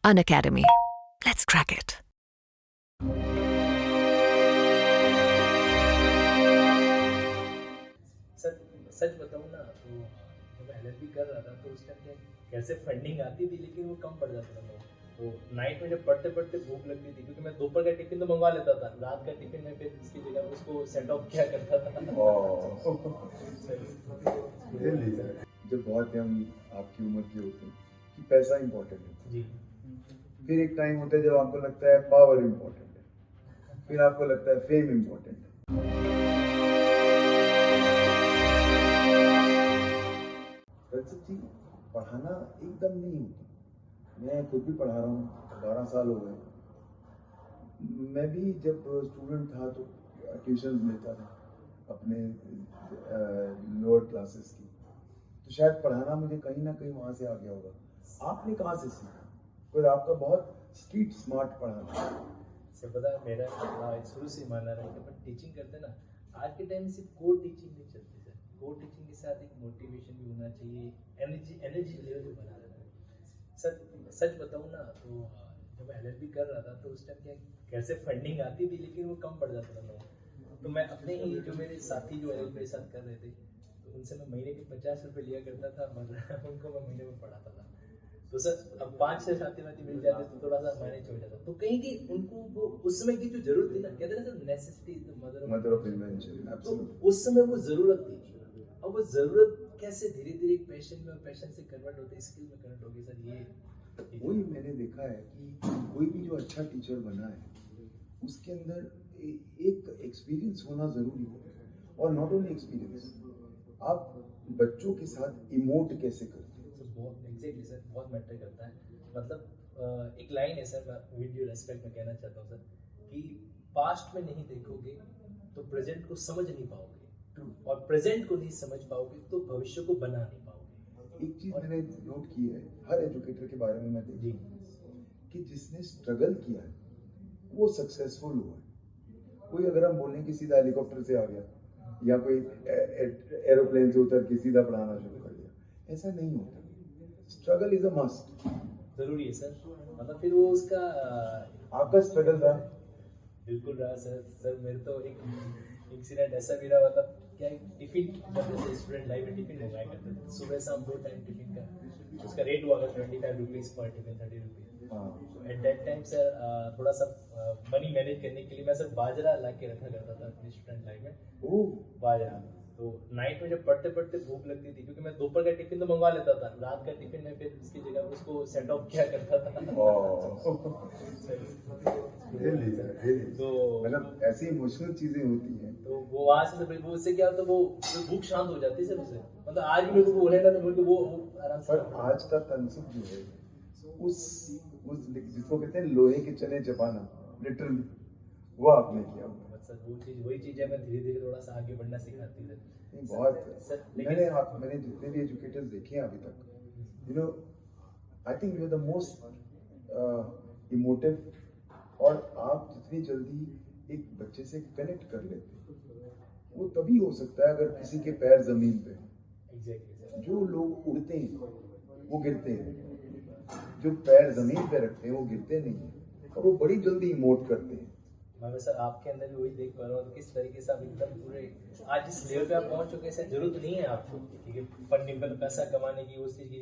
Unacademy. Let's crack it. सच सच बताऊँ ना तो जब एलएलबी कर रहा था तो उस टाइम क्या कैसे फंडिंग आती थी लेकिन वो कम पड़ जाता था लोगों को। तो नाइट में जब पढ़ते पढ़ते भूख लगती थी क्योंकि मैं दोपहर का टिफिन तो मंगवा लेता था, रात का टिफिन में फिर उसकी जगह उसको सेंड ऑफ किया करता था। रियली जब बहुत यंग आपकी उम्र के होते हैं कि पैसा इम्पोर्टेंट है, जी फिर एक टाइम होता है जब आपको लगता है पावर इम्पोर्टेंट है, फिर आपको लगता है फेम इम्पोर्टेंट है। रजत जी, पढ़ाना एकदम नहीं होता। मैं खुद भी पढ़ा रहा हूँ, 12 साल हो गए। मैं भी जब स्टूडेंट था तो ट्यूशन लेता था अपने लोअर क्लासेस की, तो शायद पढ़ाना मुझे कहीं ना कहीं वहाँ से आ गया होगा। आपने कहाँ से सीखा? कोई आपका बहुत स्ट्रीट स्मार्ट पढ़ाना से पता है मेरा शुरू से मानना रहा है कि अपन टीचिंग करते ना, आज के टाइम में सिर्फ कोर टीचिंग नहीं चलती सर। कोर टीचिंग के साथ एक मोटिवेशन भी होना चाहिए, एनर्जी लेवल भी बना रहना है। सच बताऊँ ना तो जब एलएलबी कर रहा था तो उस टाइम क्या कैसे फंडिंग आती थी लेकिन वो कम पड़ जाता था लोगों को। तो मैं अपने ही जो मेरे साथी जो एलएलबी के साथ कर रहे थे तो उनसे मैं महीने के 50 रुपये लिया करता था, मगर उनको मैं महीने में पढ़ाता था। तो सर अब 5-6 साथी वाथी मिल जाते तो थोड़ा सा मैनेज हो जाता। तो कहीं की उनको वो उस समय की जो जरूरत थी ना, कहते हैं ना sir, necessity is the mother of invention. तो उस समय वो जरूरत थी। अब वो जरूरत कैसे धीरे धीरे पैशन में और पैशन से कन्वर्ट होते स्किल में कन्वर्ट होगी सर, ये वही मैंने देखा है कि कोई भी जो अच्छा टीचर बना है उसके अंदर एक एक्सपीरियंस होना जरूरी है। और नॉट ओनली एक्सपीरियंस, आप बच्चों के साथ इमोट कैसे करते हैं। सर बहुत एग्जैक्टली सर, बहुत मैटर करता है। मतलब एक लाइन है सर, मैं विद ड्यू रेस्पेक्ट में कहना चाहता हूँ सर कि पास्ट में नहीं देखोगे तो प्रेजेंट को समझ नहीं पाओगे, और प्रेजेंट को नहीं समझ पाओगे तो भविष्य को बना नहीं पाओगे। एक चीज मैंने नोट की है हर एजुकेटर के बारे में, मैं देखता हूँ कि जिसने स्ट्रगल किया है वो सक्सेसफुल हुआ है। कोई अगर हम बोलें कि सीधा हेलीकॉप्टर से आ गया या कोई एरोप्लेन से उतर के सीधा पढ़ाना शुरू कर दिया, ऐसा नहीं होता। स्ट्रगल इज अ मस्ट, जरूरी है सर। मतलब फिर वो उसका आपका स्ट्रगल रहा? बिल्कुल रहा सर। सर मेरे तो एक इंसिडेंट ऐसा भी रहा, मतलब क्या टिफिन जब जैसे स्टूडेंट लाइफ में टिफिन मंगाया करते थे, सुबह शाम 2 टाइम टिफिन का उसका रेट हुआ 25 रुपीज़ पर tiffin, 30 rupees. At that time sir थोड़ा सा मनी मैनेज करने के लिए मैं सर बाजरा ला के रखा करता था अपनी स्टूडेंट लाइफ में। बाजरा तो नाइट में जब पढ़ते पढ़ते भूख लगती थी क्योंकि मैं दोपहर का टिफिन तो मंगवा लेता था, रात का टिफिन में फिर उसकी जगह उसको सेंड ऑफ किया करता था। तो मतलब ऐसी इमोशनल चीजें होती हैं। तो वो वहाँ से वो उससे क्या होता है, वो भूख शांत हो जाती है सर उससे। मतलब आज भी लोगों को बोलेगा तो बोल के वो आराम से। पर आज का तनसुख जो है उस जिसको कहते हैं लोहे के चने चबाना, लिटरली वो आपने किया हुआ। सर वही चीज है, मैं धीरे धीरे थोड़ा सा आगे बढ़ना सिखाती है बहुत मैंने जितने भी एजुकेटर्स देखे हैं अभी तक, you know, I think you are the most emotive, और आप जितनी जल्दी एक बच्चे से कनेक्ट कर लेते हैं वो तभी हो सकता है अगर किसी के पैर जमीन पे। जो लोग उड़ते हैं वो गिरते हैं, जो पैर जमीन पे रखते हैं वो गिरते नहीं हैं, और वो बड़ी जल्दी इमोट करते हैं। मैं सर आपके अंदर भी वही देख पा रहा हूँ किस तरीके से आप एकदम पूरे आज इस लेवल पे आप पहुंच चुके हैं। जरूरत नहीं है आपको ठीक है फंडिंग पैसा कमाने की, उस चीज की,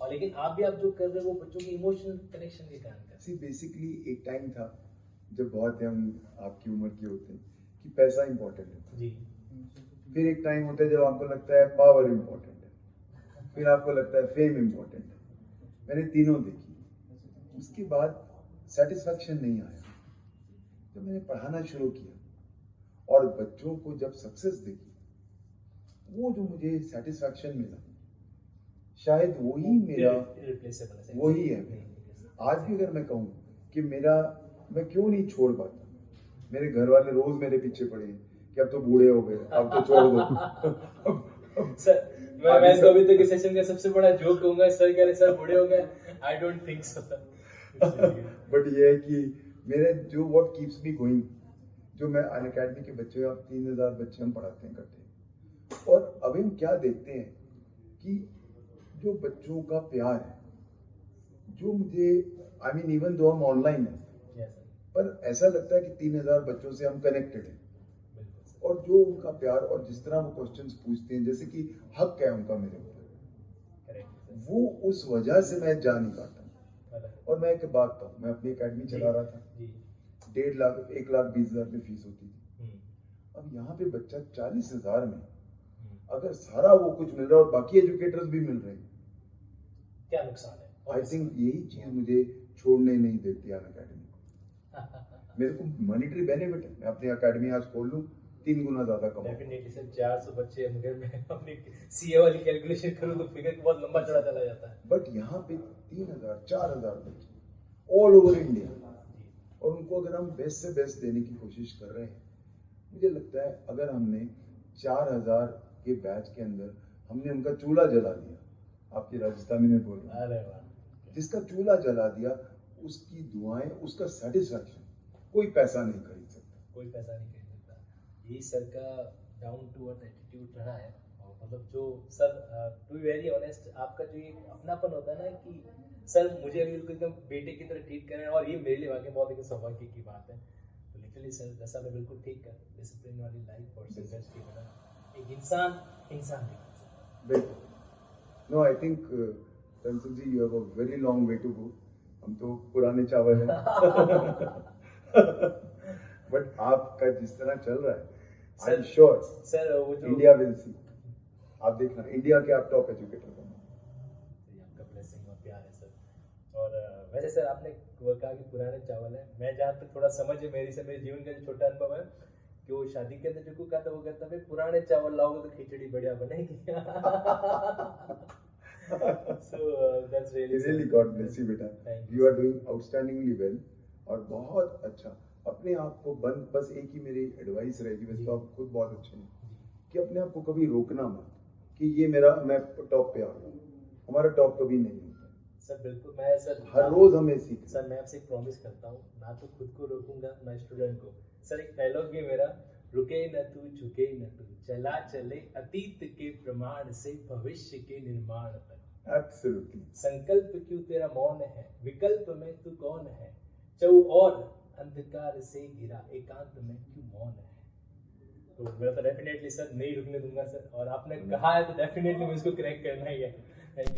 और लेकिन आप भी आप जो कर रहे हो वो बच्चों के इमोशनल कनेक्शन के कारण कर। सी बेसिकली एक टाइम था जब बहुत यंग आपकी उम्र के होते हैं कि पैसा इम्पोर्टेंट है जी। फिर एक टाइम होता है जब आपको लगता है पावर इम्पोर्टेंट है, फिर आपको लगता है फेम इम्पोर्टेंट है। मैंने तीनों देखी, उसके बाद सेटिस्फैक्शन नहीं आया। जब मैंने पढ़ाना शुरू किया और बच्चों को जब सक्सेस देखी, वो जो मुझे सेटिस्फैक्शन मिला, शायद वही मेरा वही है। आज भी अगर मैं कहूँ कि मैं क्यों नहीं छोड़ पाता, मेरे घर वाले रोज मेरे पीछे पड़े हैं कि अब तो बूढ़े हो गए, अब तो छोड़ दो। सर मैं तो अभी तक इस सेशन का सबसे बड़ा जोक कहूंगा, सर कह रहे सर बूढ़े हो गए, I don't think so. But ये है कि मेरे जो व्हाट कीप्स मी गोइंग, जो मैं अनअकैडमी के बच्चे, आप 3000 बच्चे हम पढ़ाते हैं इकट्ठे, और अभी हम क्या देखते हैं कि जो बच्चों का प्यार है, जो मुझे आई मीन इवन दो हम ऑनलाइन हैं, यस सर, पर ऐसा लगता है कि 3000 बच्चों से हम कनेक्टेड हैं। बिल्कुल सर, और जो उनका प्यार और जिस तरह वो क्वेश्चंस पूछते हैं, जैसे कि हक है उनका मेरे ऊपर, करेक्ट सर, वो उस वजह से मैं जा नहीं पाता। अलग और मैं एक बात बताऊँ, मैं अपनी एकेडमी चला रहा था, जी, 1.5 लाख 1,20,000 में फीस होती थी। हम्म, अब यहाँ पे बच्चा 40,000 में, हम्म, अगर सारा वो कुछ मिल रहा है और बाकी एजुकेटर्स भी मिल रहे हैं, क्या नुकसान है? आई थिंक यही चीज मुझे छोड़ने नहीं देती है एकेडमी को। मेरे को मॉनिटरी बेनिफिट है, मैं अपनी एकेडमी आज खोल लूँ 3 गुना ज्यादा कमाऊँ। डेफिनेटली सर, 400 बच्चे मगर मैं अपनी सीए वाली कैलकुलेशन करूँ तो फिगर बहुत लंबा चढ़ा चला जाता है। बट यहाँ पे 3,000 4,000 बच्चे ऑल ओवर इंडिया, और उनको अगर हम बेस्ट से बेस्ट देने की कोशिश कर रहे हैं, मुझे लगता है अगर हमने 4,000 के बैच के अंदर हमने उनका चूल्हा जला दिया, आपकी राजस्थानी में बोल रहा हूँ, अरे वाह, जिसका चूल्हा जला दिया, उसकी दुआएं, उसका सेटिस्फैक्शन कोई पैसा नहीं खरीद सकता। कोई पैसा नहीं खरीद सकता। यही सर का डाउन टू अर्थ एटीट्यूड रहा है। और मतलब जो sir, to be very honest, आपका जो ये अपनापन होता है ना कि सर मुझे अभी बिल्कुल एकदम बेटे की तरह ट्रीट करें, और ये मेरे लिए वाकई बहुत एक सौभाग्य की बात है। तो लिटरली सर जैसा मैं बिल्कुल ठीक कर, डिसिप्लिन वाली लाइफ और सक्सेस की तरह एक इंसान दिखता है। बिल्कुल। No, I think Tansul ji, you have a very long way to go. हम तो पुराने चावल हैं। बट आपका जिस तरह चल रहा है, आई एम श्योर सर वो जो इंडिया विल सी। आप देखना, इंडिया के आप टॉप एजुकेटर बनो। ये आपका ब्लेसिंग और प्यार है सर। और वैसे सर आपने वो कहा कि पुराने चावल है, मैं जहाँ तक थोड़ा समझ है मेरे जीवन का जो छोटा अनुभव है कि वो शादी के अंदर जो कहा था वो कहता भाई पुराने चावल लाओगे तो खिचड़ी बढ़िया बनेगी। So that's Really God bless you बेटा। Thank you. You are doing outstandingly well और बहुत अच्छा। अपने आप को बंद, बस एक ही मेरी एडवाइस रहेगी, वैसे तो आप खुद बहुत अच्छे हैं, कि अपने आप को कभी रोकना मत कि ये मेरा, मैं टॉप पे आ गया। हमारा टॉप कभी नहीं होता सर। बिल्कुल, मैं सर हर रोज हमें सीख। सर मैं आपसे एक प्रॉमिस करता हूँ, ना तो खुद को रोकूंगा ना स्टूडेंट को। सर एक डायलॉग भी मेरा, रुके न तू झुके न तू, चला चले अतीत के प्रमाण से भविष्य के निर्माण तक। एब्सोल्युटली। संकल्प क्यों तेरा मौन है, विकल्प में तू कौन है, चौ और अंधकार से घिरा एकांत में क्यों मौन है। तो मैं तो डेफिनेटली सर नहीं रुकने दूंगा सर, और आपने कहा है तो डेफिनेटली मुझे इसको क्रैक करना ही है। Thank you.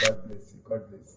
God bless you. God bless you.